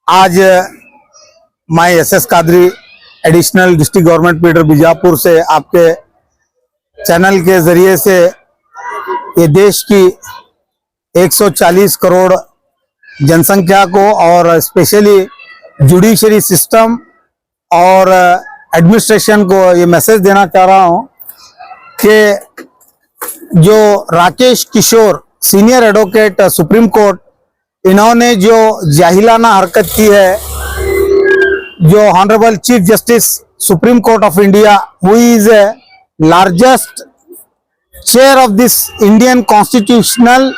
आज मैं S Qadri additional district government pleader Bijapur से आपके चैनल के जरिए से ये देश की 140 करोड़ जनसंख्या को और स्पेशली जुडिशरी सिस्टम और एडमिनिस्ट्रेशन को ये मैसेज देना चाह रहा हूँ कि जो राकेश किशोर सीनियर एडवोकेट सुप्रीम कोर्ट, इन्होंने जो जाहिलाना हरकत की है, जो honourable chief justice supreme court of India who is a largest chair of this Indian constitutional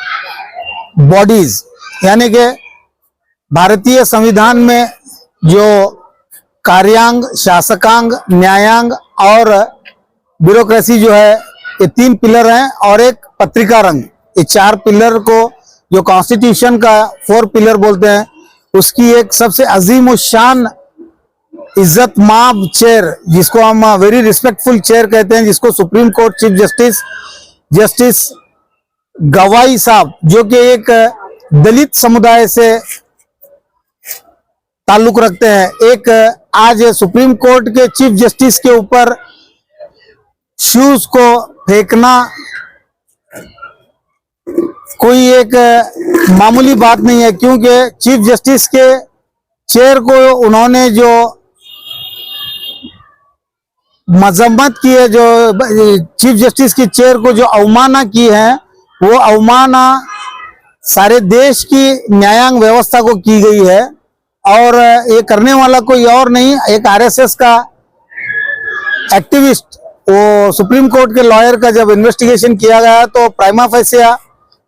bodies, यानी कि भारतीय संविधान में जो कार्यांग, शासकांग, न्यायांग और ब्यूरोक्रेसी जो है, ये 3 पिलर हैं और एक पत्रिका रंग, ये 4 पिलर को जो कॉन्स्टिट्यूशन का 4 पिलर बोलते हैं, उसकी एक सबसे अजीम शान इज्जत माब चेयर, जिसको हम वेरी रिस्पेक्टफुल चेयर कहते हैं, जिसको सुप्रीम कोर्ट चीफ जस्टिस गवाई साहब, जो कि एक दलित समुदाय से ताल्लुक रखते हैं, एक आज सुप्रीम कोर्ट के चीफ जस्टिस के ऊपर शूज को फेंकना कोई एक मामूली बात नहीं है, क्योंकि चीफ जस्टिस के चेयर को उन्होंने जो मजम्मत की है, जो चीफ जस्टिस की चेयर को जो अवमानना की है, वो अवमानना सारे देश की न्यायांग व्यवस्था को की गई है। और ये करने वाला कोई और नहीं, एक आरएसएस का एक्टिविस्ट, वो सुप्रीम कोर्ट के लॉयर का जब इन्वेस्टिगेशन किया गया तो प्राइमा फेसिया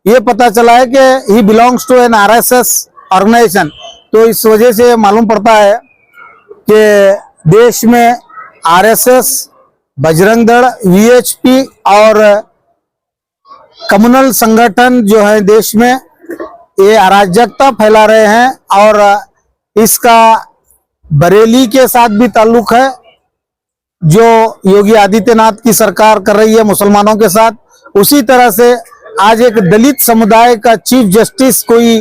ये पता चला है कि he belongs to an RSS organisation. तो इस वजह से मालूम पड़ता है कि देश में आरएसएस, बजरंग दल, वीएचपी और कम्युनल संगठन जो है देश में, ये अराजकता फैला रहे हैं और इसका बरेली के साथ भी ताल्लुक है, जो योगी आदित्यनाथ की सरकार कर रही है मुसलमानों के साथ। उसी तरह से आज एक दलित समुदाय का चीफ जस्टिस कोई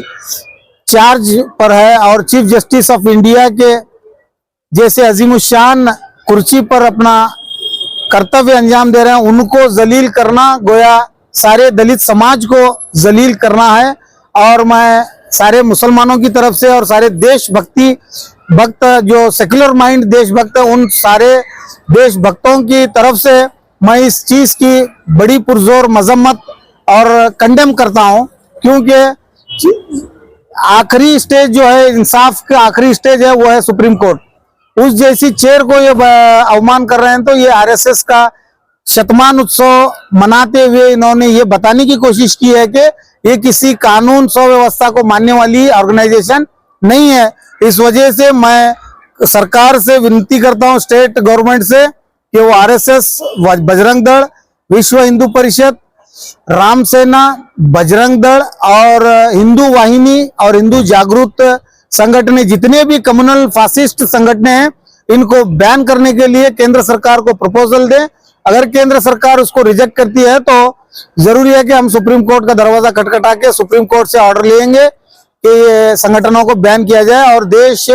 चार्ज पर है और चीफ जस्टिस ऑफ इंडिया के जैसे अजीमुशान कुर्सी पर अपना कर्तव्य अंजाम दे रहे हैं, उनको जलील करना गोया सारे दलित समाज को जलील करना है। और मैं सारे मुसलमानों की तरफ से और सारे देशभक्ति भक्त, जो सेक्युलर माइंड देशभक्त है, उन सारे देशभक्तों की तरफ से मैं इस चीज की बड़ी पुरजोर मजम्मत और कंडेम करता हूं, क्योंकि आखिरी स्टेज जो है, इंसाफ का आखिरी स्टेज है, वो है सुप्रीम कोर्ट। उस जैसी चेयर को ये अवमान कर रहे हैं, तो ये आरएसएस का शतमान उत्सव मनाते हुए इन्होंने ये बताने की कोशिश की है कि ये किसी कानून व्यवस्था को मानने वाली ऑर्गेनाइजेशन नहीं है। इस वजह से मैं सरकार से विनती करता हूं, स्टेट गवर्नमेंट से, कि वो आरएसएस, बजरंग दल, विश्व हिंदू परिषद, राम सेना, बजरंग दल और हिंदू वाहिनी और हिंदू जागरूक संगठन, जितने भी कम्युनल फासिस्ट संगठन हैं, इनको बैन करने के लिए केंद्र सरकार को प्रपोजल दें। अगर केंद्र सरकार उसको रिजेक्ट करती है तो जरूरी है कि हम सुप्रीम कोर्ट का दरवाजा खटखटा के सुप्रीम कोर्ट से ऑर्डर लेंगे कि ये संगठनों को बैन किया जाए। और देश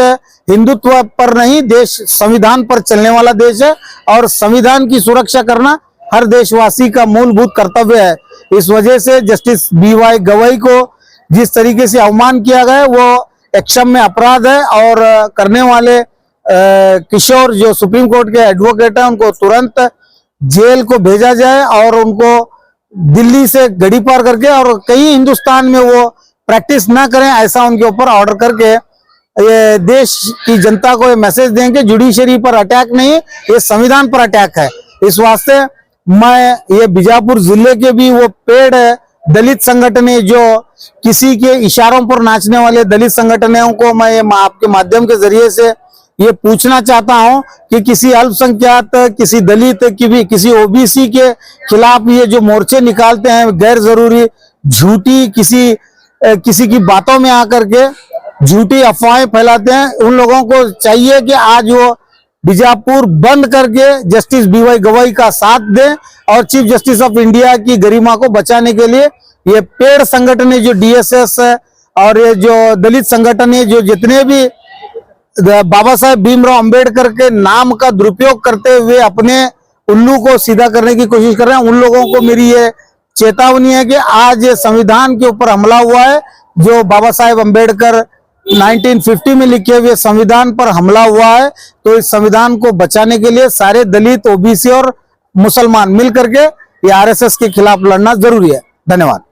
हिंदुत्व पर नहीं, देश संविधान पर चलने वाला देश है और संविधान की सुरक्षा करना हर देशवासी का मूलभूत कर्तव्य है। इस वजह से जस्टिस बीवाई गवई को जिस तरीके से अवमान किया गया, वो एक क्षम्य अपराध है और करने वाले किशोर जो सुप्रीम कोर्ट के एडवोकेट हैं, उनको तुरंत जेल को भेजा जाए और उनको दिल्ली से गड़ी पार करके और कहीं हिंदुस्तान में वो प्रैक्टिस ना करें, ऐसा उनके ऊपर ऑर्डर करके ये देश की जनता को ये मैसेज दें कि जुडिशरी पर अटैक नहीं, ये संविधान पर अटैक है। इस वास्ते मैं ये बीजापुर जिले के भी वो पेड़ दलित संगठन है, जो किसी के इशारों पर नाचने वाले दलित संगठनों को मैं आपके माध्यम के जरिए से ये पूछना चाहता हूं कि किसी अल्पसंख्यक, किसी दलित की भी, किसी ओबीसी के खिलाफ ये जो मोर्चे निकालते हैं, गैर जरूरी झूठी किसी की बातों में आकर के झूठी अफवाहें फैलाते हैं, उन लोगों को चाहिए कि आज वो बीजापुर बंद करके जस्टिस बीवाई गवई का साथ दें और चीफ जस्टिस ऑफ इंडिया की गरिमा को बचाने के लिए ये पेड़ संगठन है, जो डीएसएस और ये जो दलित संगठन है, जो जितने भी बाबा साहेब भीमराव अंबेडकर के नाम का दुरुपयोग करते हुए अपने उल्लू को सीधा करने की कोशिश कर रहे हैं, उन लोगों को मेरी ये चेतावनी है कि आज ये संविधान के ऊपर हमला हुआ है। जो बाबा साहेब अंबेडकर 1950 में लिखे हुए संविधान पर हमला हुआ है, तो इस संविधान को बचाने के लिए सारे दलित, ओबीसी और मुसलमान मिल करके ये आरएसएस के खिलाफ लड़ना जरूरी है। धन्यवाद।